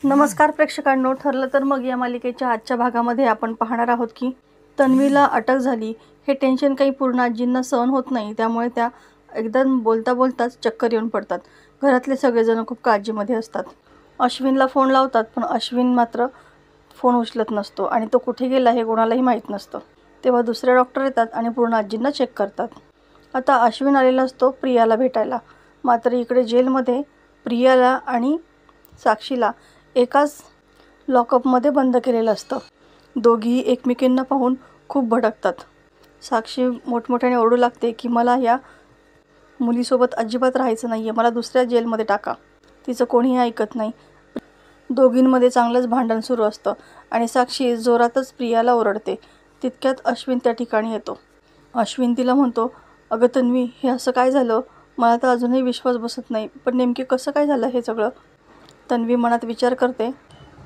नमस्कार प्रेक्षकांनो, ठरलं तर मग या मालिकेच्या आजच्या भागामध्ये आपण पाहणार आहोत की तन्वीला अटक झाली हे टेन्शन काही पूर्ण आजींना सहन होत नाही। त्यामुळे त्या एकदम बोलता बोलताच चक्कर येऊन पडतात। घरातले सगळेजण खूप काळजीमध्ये असतात। अश्विनला फोन लावतात पण अश्विन मात्र फोन उचलत नसतो आणि तो कुठे गेला हे कोणालाही माहीत नसतं। तेव्हा दुसरे डॉक्टर येतात आणि पूर्ण आजींना चेक करतात। आता अश्विन आलेला असतो प्रियाला भेटायला, मात्र इकडे जेलमध्ये प्रियाला आणि साक्षीला एकाच लॉकअपमध्ये बंद केलेलं असतं। दोघीही एकमेकींना पाहून खूप भडकतात। साक्षी मोठमोठ्याने ओरडू लागते की मला या मुलीसोबत अजिबात राहायचं नाहीये, मला दुसऱ्या जेलमध्ये टाका। तिचं कोणीही ऐकत नाही। दोघींमध्ये चांगलंच भांडण सुरू असतं आणि साक्षी जोरातच प्रियाला ओरडते। तितक्यात अश्विन त्या ठिकाणी येतो। अश्विन तिला म्हणतो, अगं तन्वी, हे असं काय झालं? मला तर अजूनही विश्वास बसत नाही, पण नेमके कसं काय झालं हे सगळं? तन्वी मनात विचार करते,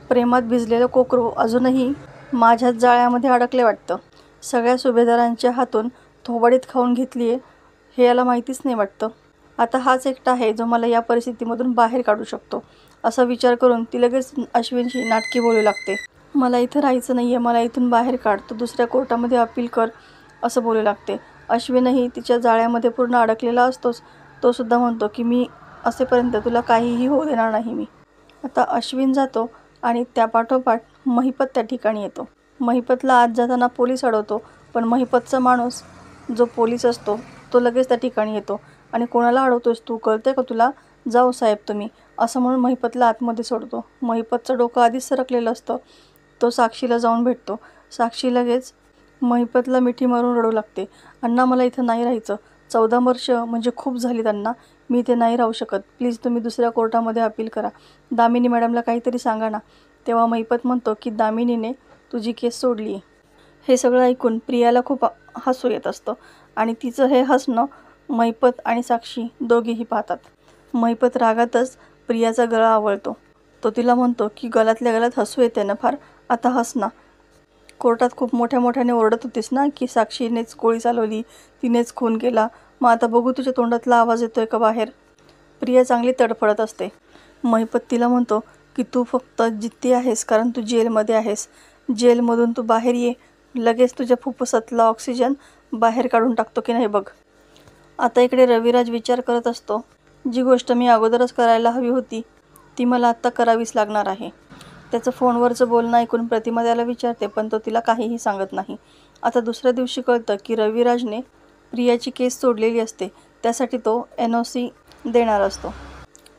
प्रेमात भिजलेलं कोकरू अजूनही माझ्याच जाळ्यामध्ये अडकले वाटतं। सगळ्या सुभेदारांच्या हातून थोबाडीत खाऊन घेतलीये हे याला माहितीच नाही वाटतं। आता हाच एकटा आहे जो मला या परिस्थितीमधून बाहेर काढू शकतो। असा विचार करून ती लगेच अश्विनशी नाटकी बोलू लागते। मला इथं राहायचं नाहीये, मला इथून बाहेर काढ, तू दुसऱ्या कोर्टामध्ये अपील कर, असं बोलू लागते। अश्विनही तिच्या जाळ्यामध्ये पूर्ण अडकलेला असतोच। तो सुद्धा म्हणतो की मी असेपर्यंत तुला काहीही होऊ देणार नाही मी। आता अश्विन जातो आणि त्यापाठोपाठ महिपत त्या ठिकाणी येतो। महिपतला आत जाताना पोलीस अडवतो, पण महिपतचा माणूस जो पोलीस असतो तो लगेच त्या ठिकाणी येतो आणि कोणाला अडवतोस तू, कळते का तुला? जाऊ साहेब तुम्ही, असं म्हणून महिपतला आतमध्ये सोडतो। महिपतचं डोकं आधीच सरकलेलं असतं। तो साक्षीला जाऊन भेटतो। साक्षी लगेच महिपतला मिठी मारून रडू लागते, अण्णा मला इथं नाही राहायचं, 14 वर्ष म्हणजे खूप झालीत अण्णा, मी इथे नाही राहू शकत, प्लीज तुम्ही दुसऱ्या कोर्टामध्ये अपील करा, दामिनी मॅडमला काहीतरी सांगा ना। तेव्हा महिपत म्हणतो की दामिनीने तुझी केस सोडली आहे। हे सगळं ऐकून प्रियाला खूप हसू येत असतं आणि तिचं हे हसणं महिपत आणि साक्षी दोघेही पाहतात। महिपत रागातच प्रियाचा गळा आवळतो। तो तिला म्हणतो की गळ्यातल्या गळ्यात हसू येते ना फार, आता हस ना। कोर्टात खूप मोठ्या मोठ्याने ओरडत होतीस ना की साक्षीनेच गोळी चालवली, तिनेच खून केला, मग आता बघू तुझ्या तोंडातला आवाज येतोय का बाहेर? प्रिया चांगली तडफडत असते। महिपत तिला म्हणतो की तू फक्त जिद्दी आहेस कारण तू जेलमध्ये आहेस, जेलमधून तू बाहेर ये, लगेच तुझ्या फुफ्फुसातला ऑक्सिजन बाहेर काढून टाकतो की नाही बघ। आता इकडे रविराज विचार करत असतो, जी गोष्ट मी अगोदरच करायला हवी होती ती मला आत्ता करावीच लागणार आहे। त्याचं फोनवरचं बोलणं ऐकून प्रतिमा त्याला विचारते, पण तो तिला काहीही सांगत नाही। आता दुसऱ्या दिवशी कळतं की रविराजने प्रियाची केस सोडलेली असते, त्यासाठी तो NOC देणार असतो।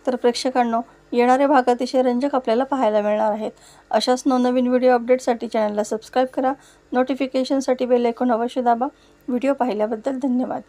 तर प्रेक्षकांनो, येणारे भाग अतिशय रंजक आपल्याला पाहायला मिळणार आहेत। अशाच नवनवीन व्हिडिओ अपडेटसाठी चॅनलला सबस्क्राईब करा, नोटिफिकेशनसाठी बेल आयकॉन अवश्य दाबा। व्हिडिओ पाहिल्याबद्दल धन्यवाद।